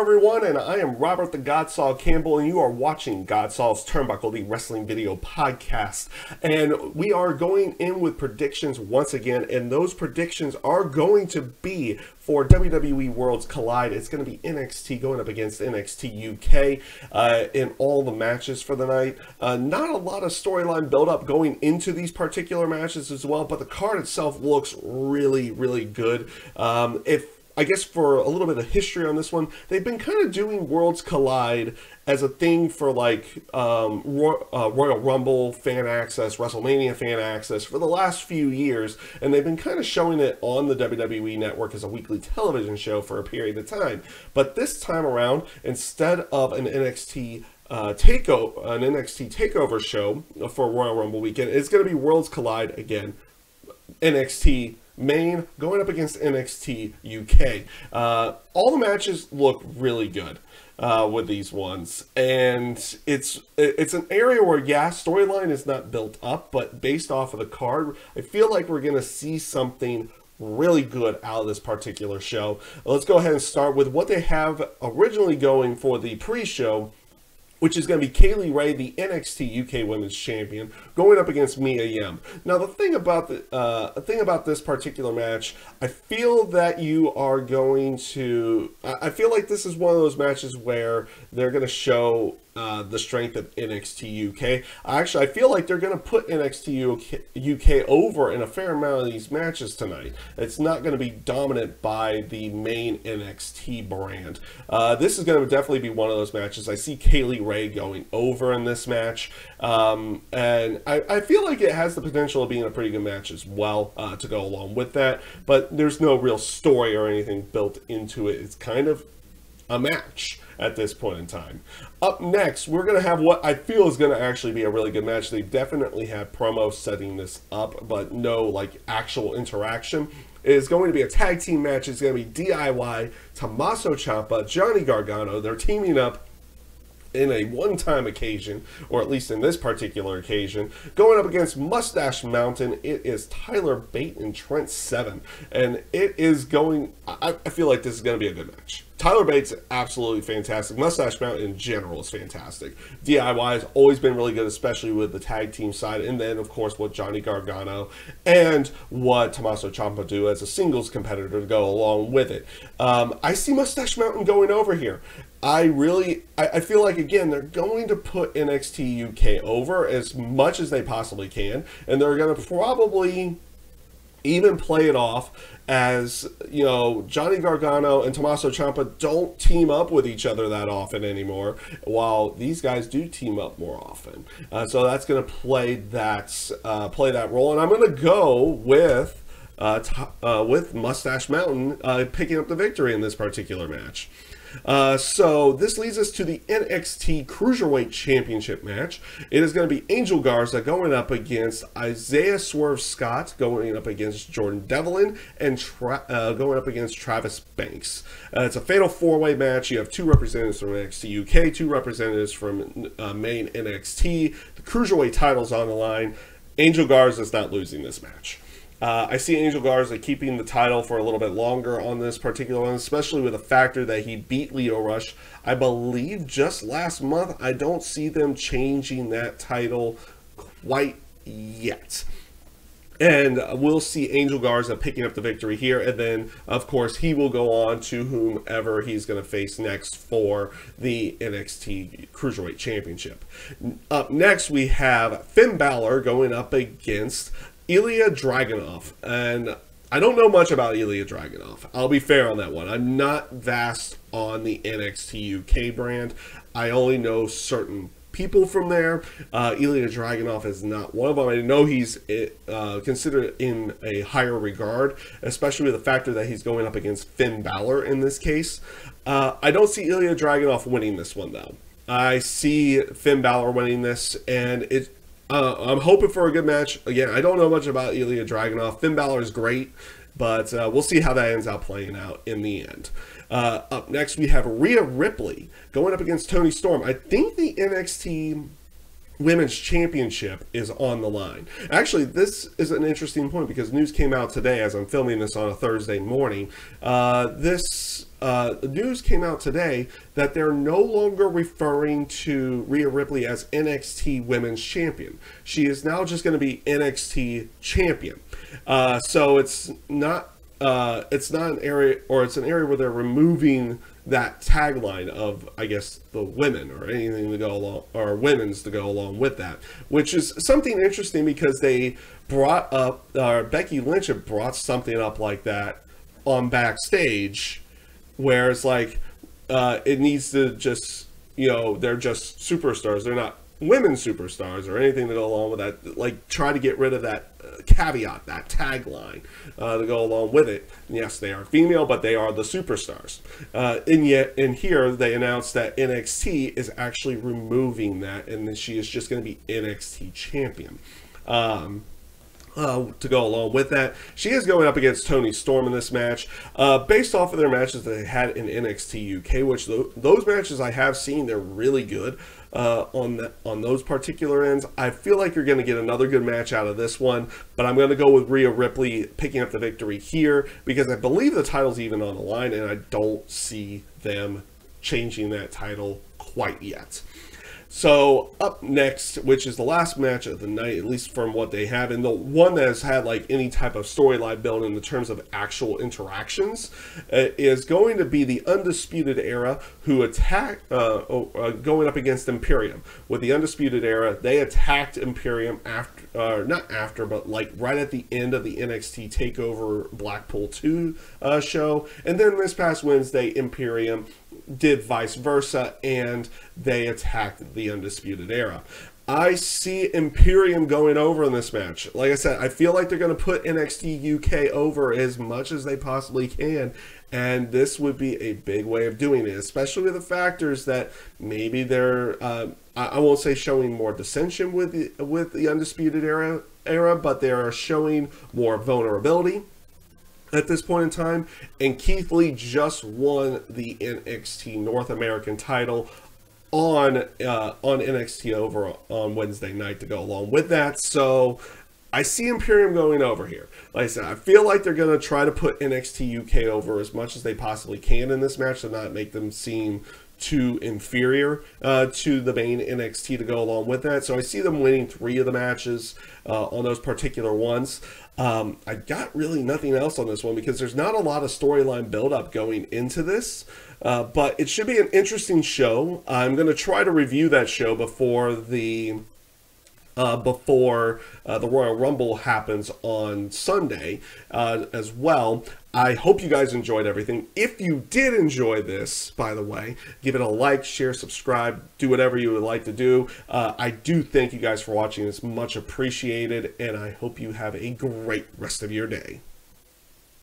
everyone, and I am Robert the Godsaw Campbell, and you are watching Godsaw's Turnbuckle, the wrestling video podcast. And we are going in with predictions once again, and those predictions are going to be for WWE Worlds Collide. It's going to be NXT going up against NXT UK in all the matches for the night. Not a lot of storyline build-up going into these particular matches as well, but the card itself looks really, really good. I guess for a little bit of history on this one, they've been kind of doing Worlds Collide as a thing for like Royal Rumble fan access, WrestleMania fan access for the last few years, and they've been kind of showing it on the WWE Network as a weekly television show for a period of time. But this time around, instead of an NXT takeover show for Royal Rumble weekend, it's going to be Worlds Collide again. NXT Main going up against NXT UK. All the matches look really good with these ones, and it's an area where, yeah, storyline is not built up, but based off of the card, I feel like we're gonna see something really good out of this particular show. Let's go ahead and start with what they have originally going for the pre-show, which is going to be Kaylee Ray, the NXT UK Women's Champion, going up against Mia Yim. Now, the thing about this particular match, I feel that you are going to. I feel like this is one of those matches where they're going to show the strength of NXT UK. Actually, I feel like they're going to put NXT UK over in a fair amount of these matches tonight. It's not going to be dominant by the main NXT brand. This is going to definitely be one of those matches. I see Kaylee Ray going over in this match, and I feel like it has the potential of being a pretty good match as well to go along with that, but there's no real story or anything built into it. It's kind of a match at this point in time. Up next, we're going to have what I feel is going to actually be a really good match. They definitely have promo setting this up, but no like actual interaction. It is going to be a tag team match. It's going to be DIY, Tommaso Ciampa, Johnny Gargano. They're teaming up in a one-time occasion, or at least in this particular occasion, going up against Mustache Mountain. It is Tyler Bate and Trent Seven, and it is going, I feel like this is going to be a good match. Tyler Bate's absolutely fantastic. Mustache Mountain in general is fantastic. DIY has always been really good, especially with the tag team side, and then of course what Johnny Gargano and what Tommaso Ciampa do as a singles competitor to go along with it. I see Mustache Mountain going over here. I feel like, again, they're going to put NXT UK over as much as they possibly can, and they're going to probably even play it off as, you know, Johnny Gargano and Tommaso Ciampa don't team up with each other that often anymore, while these guys do team up more often. So that's going to play that role, and I'm going to go with Mustache Mountain picking up the victory in this particular match. So this leads us to the NXT Cruiserweight Championship match. It is going to be Angel Garza going up against Isaiah Swerve Scott, going up against Jordan Devlin, and going up against Travis Banks. It's a fatal four-way match. You have two representatives from NXT UK, two representatives from main NXT. The Cruiserweight title's on the line. Angel Garza is not losing this match. I see Angel Garza keeping the title for a little bit longer on this particular one, especially with the factor that he beat Lio Rush, I believe, just last month. I don't see them changing that title quite yet. And we'll see Angel Garza picking up the victory here, and then, of course, he will go on to whomever he's going to face next for the NXT Cruiserweight Championship. Up next, we have Finn Balor going up against Ilya Dragunov, and I don't know much about Ilya Dragunov. I'll be fair on that one. I'm not vast on the NXT UK brand. I only know certain people from there. Ilya Dragunov is not one of them. I know he's considered in a higher regard, especially with the factor that he's going up against Finn Balor in this case. I don't see Ilya Dragunov winning this one, though. I see Finn Balor winning this, and I'm hoping for a good match. Again, I don't know much about Ilya Dragunov. Finn Balor is great, but we'll see how that ends up playing out in the end. Up next, we have Rhea Ripley going up against Toni Storm. I think the NXT Women's Championship is on the line. Actually, this is an interesting point because news came out today as I'm filming this on a Thursday morning. News came out today that they're no longer referring to Rhea Ripley as NXT Women's Champion. She is now just going to be NXT Champion. So it's not an area, or it's an area where they're removing that tagline of, I guess, the women or anything to go along, or women's to go along with that, which is something interesting because they brought up, Becky Lynch had brought something up like that on Backstage, where it's like, it needs to just, they're just superstars. They're not women superstars or anything to go along with that. Like, try to get rid of that caveat, that tagline, to go along with it. And yes, they are female, but they are the superstars. And here they announced that NXT is actually removing that, and she is just going to be NXT champion. To go along with that, she is going up against Toni Storm in this match, based off of their matches that they had in NXT UK, which those matches I have seen, they're really good on those particular ends. I feel like you're going to get another good match out of this one, but I'm going to go with Rhea Ripley picking up the victory here because I believe the title's even on the line, and I don't see them changing that title quite yet. So up next, which is the last match of the night, at least from what they have, and the one that has had like any type of storyline built in the terms of actual interactions, is going to be the Undisputed Era, who attack going up against Imperium. With the Undisputed Era, they attacked Imperium after, not after, but like right at the end of the NXT TakeOver Blackpool 2 show, and then this past Wednesday, Imperium did vice versa, and they attacked the Undisputed Era. I see Imperium going over in this match. Like I said, I feel like they're going to put NXT UK over as much as they possibly can, and this would be a big way of doing it, especially with the factors that maybe they're, I won't say showing more dissension with the Undisputed Era, but they are showing more vulnerability at this point in time, and Keith Lee just won the NXT North American title on NXT over on Wednesday night to go along with that. So I see Imperium going over here. Like I said, I feel like they're going to try to put NXT UK over as much as they possibly can in this match to not make them seem too inferior to the main NXT to go along with that. So I see them winning 3 of the matches on those particular ones. I got really nothing else on this one because there's not a lot of storyline build-up going into this, but it should be an interesting show. I'm going to try to review that show before the Royal Rumble happens on Sunday as well. I hope you guys enjoyed everything. If you did enjoy this, by the way, give it a like, share, subscribe, do whatever you would like to do. I do thank you guys for watching. It's much appreciated, and I hope you have a great rest of your day.